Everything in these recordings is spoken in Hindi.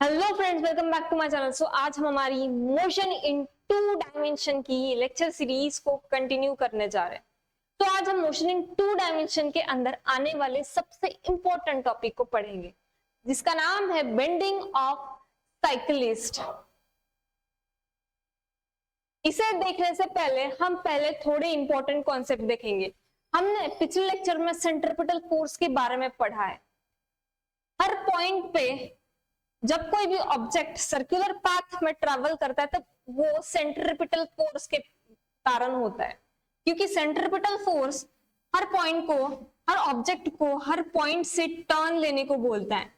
Hello friends, welcome back to my channel. So आज हम हमारी मोशन इन टू डायमेंशन की लेक्चर सीरीज को कंटिन्यू करने जा रहे हैं। तो आज हम मोशन इन टू डायमेंशन के अंदर आने वाले सबसे इंपॉर्टेंट टॉपिक को पढ़ेंगे, जिसका नाम है बेंडिंग ऑफ साइकिलिस्ट। इसे देखने से पहले हम थोड़े इंपॉर्टेंट कॉन्सेप्ट देखेंगे। हमने पिछले लेक्चर में सेंट्रिपिटल फोर्स के बारे में पढ़ा है। हर पॉइंट पे जब कोई भी ऑब्जेक्ट सर्कुलर पाथ में ट्रेवल करता है तब वो सेंट्रिपिटल फोर्स के कारण होता है, क्योंकि सेंट्रिपिटल फोर्स हर पॉइंट को, हर ऑब्जेक्ट को हर पॉइंट से टर्न लेने को बोलता है,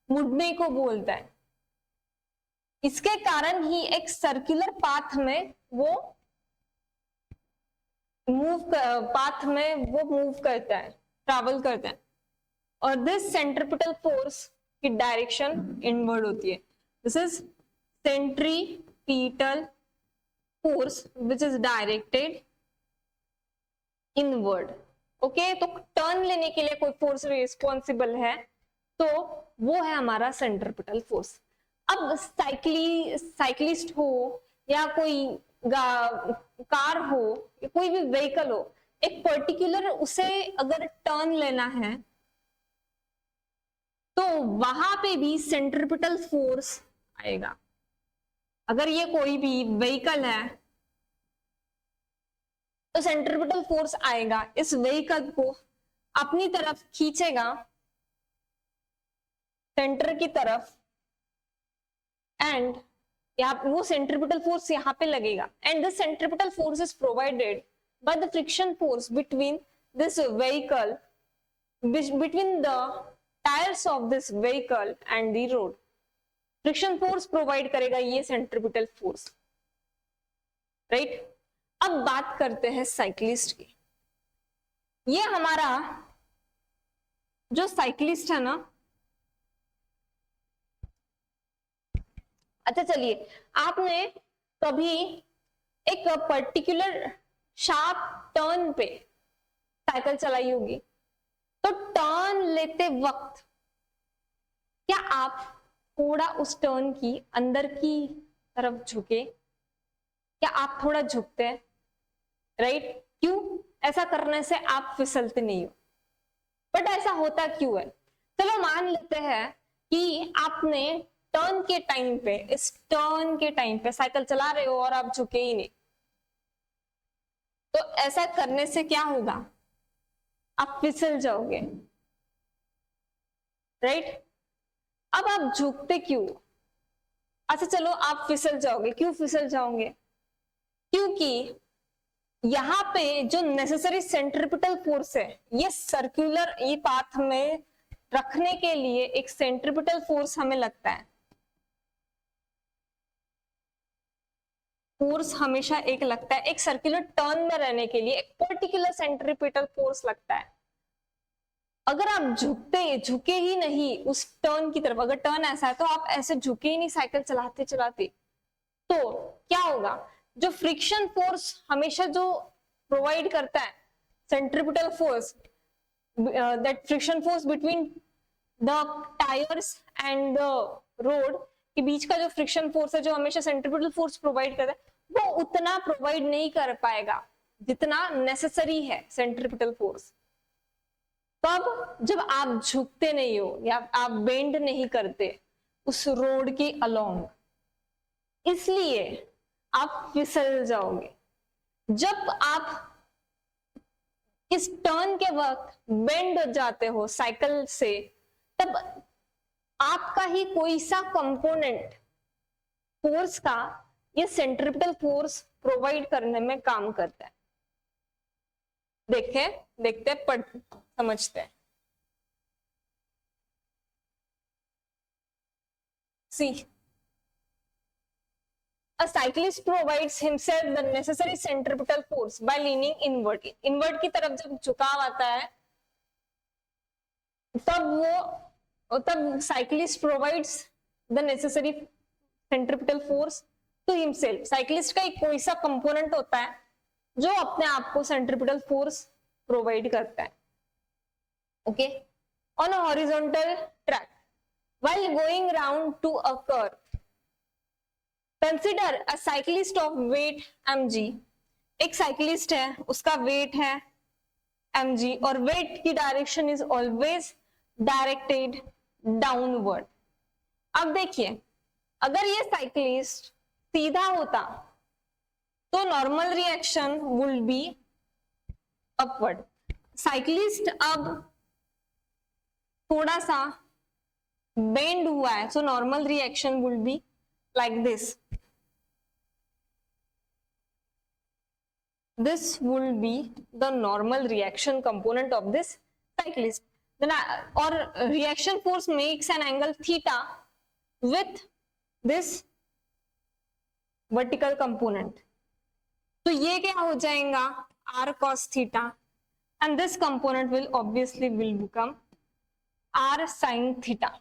मुड़ने को बोलता है। इसके कारण ही एक सर्कुलर पाथ में वो मूव करता है, ट्रैवल करता है। और दिस सेंट्रिपिटल फोर्स की डायरेक्शन इनवर्ड होती है। This is centripetal force which is directed inward. Okay, तो टर्न लेने के लिए कोई फोर्स रिस्पॉन्सिबल है तो वो है हमारा सेंट्रिपिटल फोर्स। अब साइक्लिस्ट हो या कोई कार हो या कोई भी व्हीकल हो, एक पर्टिकुलर उसे अगर टर्न लेना है तो वहां पे भी सेंट्रिपिटल फोर्स आएगा। अगर ये कोई भी व्हीकल है तो सेंट्रिपिटल फोर्स आएगा, इस व्हीकल को अपनी तरफ खींचेगा, सेंटर की तरफ, एंड वो सेंट्रिपिटल फोर्स यहाँ पे लगेगा। And this centripetal force is provided by the friction force between this vehicle, between the tyres of this vehicle and the road. Friction force provide करेगा ये सेंट्रिपिटल फोर्स, राइट। अब बात करते हैं साइक्लिस्ट की। ये हमारा जो साइक्लिस्ट है ना, अच्छा चलिए, आपने कभी एक पर्टिकुलर शार्प टर्न पे साइकिल चलाई होगी, तो टर्न लेते वक्त क्या आप थोड़ा उस टर्न की अंदर की तरफ झुके? क्या आप थोड़ा झुकते हैं, राइट? क्यों? ऐसा करने से आप फिसलते नहीं हो। बट ऐसा होता क्यों है? चलो मान लेते हैं कि आपने टर्न के टाइम पे, इस टर्न के टाइम पे साइकिल चला रहे हो और आप झुके ही नहीं, तो ऐसा करने से क्या होगा? आप फिसल जाओगे, राइट? अब आप झुकते क्यों? अच्छा चलो, आप फिसल जाओगे। क्यों फिसल जाओगे? क्योंकि यहाँ पे जो नेसेसरी सेंट्रिपिटल फोर्स है, ये सर्कुलर ये पाथ में रखने के लिए एक सेंट्रिपिटल फोर्स हमें लगता है। फोर्स हमेशा एक लगता है, एक सर्कुलर टर्न में रहने के लिए एक पर्टिकुलर सेंट्रिपिटल फोर्स लगता है। अगर आप झुके ही नहीं उस टर्न की तरफ, अगर टर्न ऐसा है तो आप ऐसे झुके ही नहीं साइकिल चलाते चलाते, तो क्या होगा? जो फ्रिक्शन फोर्स हमेशा जो प्रोवाइड करता है centripetal force, that friction force between the tyres and the road के बीच का जो फ्रिक्शन फोर्स है, जो हमेशा सेंट्रिपिटल फोर्स प्रोवाइड करता है, वो उतना प्रोवाइड नहीं कर पाएगा जितना नेसेसरी है सेंट्रिपिटल फोर्स। तब जब आप झुकते नहीं हो या आप बेंड नहीं करते उस रोड के अलोंग, इसलिए आप फिसल जाओगे। जब आप इस टर्न के वक्त बेंड हो जाते हो साइकिल से, तब आपका ही कोई सा कंपोनेंट फोर्स का ये सेंट्रिपिटल फोर्स प्रोवाइड करने में काम करता है। देखते पढ़ समझते हैं। सी, a cyclist provides himself the necessary centripetal force by leaning inward. Inward की तरफ जब झुकाव आता है तब cyclist provides the necessary centripetal force to himself. Cyclist का एक कोई सा कंपोनेंट होता है जो अपने आप को सेंट्रिपिटल फोर्स प्रोवाइड करता है। Okay, on a horizontal track, while going round to a curve. Consider a cyclist of weight mg. एक साइकिलिस्ट है, उसका वेट है mg और वेट की direction is always directed downward. अब देखिए, अगर ये साइकिलिस्ट सीधा होता तो normal reaction would be upward. Cyclist अब थोड़ा सा बेंड हुआ है, so normal reaction would be like this. This will be the normal reaction component of this cyclist. Then or reaction force makes an angle theta with this vertical component. तो ये क्या हो जाएगा, r cos theta, and this component will obviously will become r sin theta.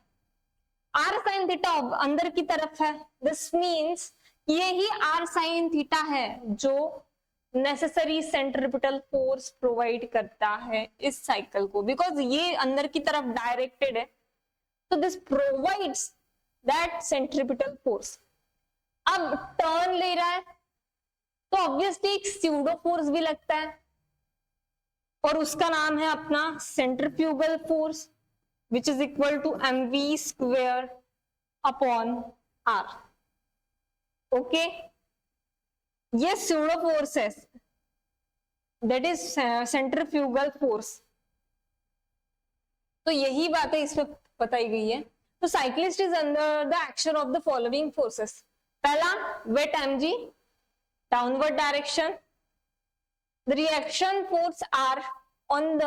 r sin theta अंदर की तरफ है. This means ये ही r sin theta है जो नेसेसरी सेंट्रीपिटल फोर्स प्रोवाइड करता है इस साइकिल को, बिकॉज ये अंदर की तरफ डायरेक्टेड है, तो this provides that centripetal force. अब टर्न ले रहा है तो ऑब्वियसली एक स्यूडो फोर्स भी लगता है और उसका नाम है अपना centrifugal force, which is equal to mv square upon r. Okay, ये स्यूडो फोर्स है, दैट इज सेंट्रीफ्यूगल फोर्स. तो यही बातें इसमें बताई गई है. तो cyclist is under the action of the following forces. पहला, weight mg, downward direction. The reaction force R on the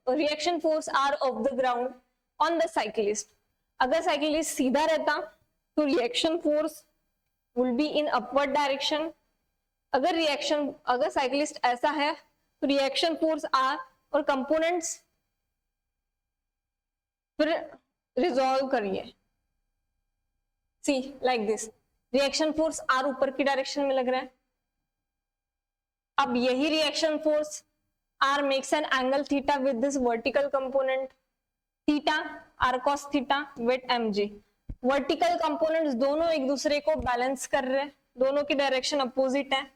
reaction force R of the ground on the cyclist. अगर साइक्लिस्ट सीधा रहता तो reaction force will be in upward direction. अगर साइक्लिस्ट ऐसा है तो रिएक्शन फोर्स आर और कंपोनेंट्स फिर रिजॉल्व करिए. See like this, reaction force R ऊपर की डायरेक्शन में लग रहा है. अब यही reaction force R makes an angle theta with this vertical component theta, R cos theta with mg. Vertical components दोनों एक दूसरे को बैलेंस कर रहे हैं, दोनों की डायरेक्शन अपोजिट है,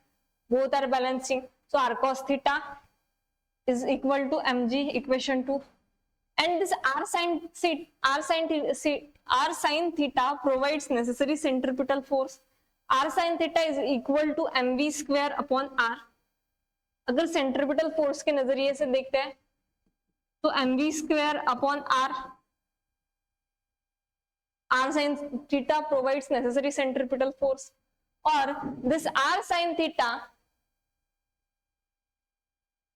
both are balancing, so r cos theta is equal to mg, equation 2. And this r sin theta provides necessary centripetal force. r sin theta is equal to mv square upon r. अगर सेंट्रीपिटल फोर्स के नजरिए से देखते हैं तो mv square upon r, r sin theta provides necessary centripetal force, और this r sin theta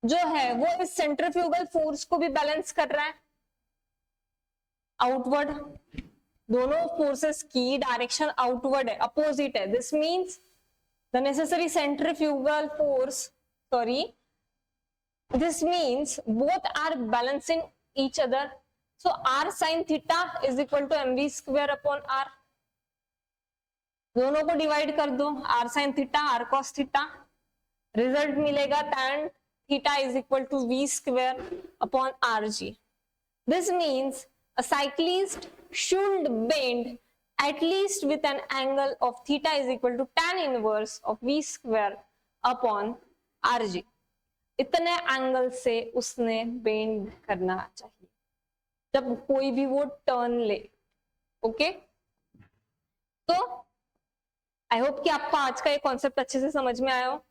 जो है वो इस सेंट्रीफ्यूगल फोर्स को भी बैलेंस कर रहा है आउटवर्ड. दोनों फोर्सेस की डायरेक्शन आउटवर्ड है, अपोजिट है. This means the necessary centrifugal force, this means both are balancing each other. So r sin theta is equal to mv square upon r. दोनों को डिवाइड कर दो, r sin theta, r cos theta, result मिलेगा tan theta is equal to v square upon rg. This means a cyclist should bend at least with an angle of theta is equal to tan inverse of v square upon rg. इतने एंगल से उसने बेंड करना चाहिए जब कोई भी वो टर्न ले. ओके, तो आई होप कि आपको आज का ये कॉन्सेप्ट अच्छे से समझ में आया हो.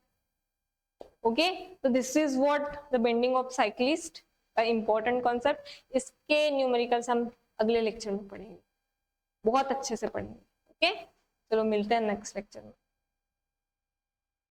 ओके, तो this is what the bending of cyclist, important concept. इसके न्यूमेरिकल्स हम अगले लेक्चर में पढ़ेंगे, बहुत अच्छे से पढ़ेंगे. ओके, चलो मिलते हैं नेक्स्ट लेक्चर में.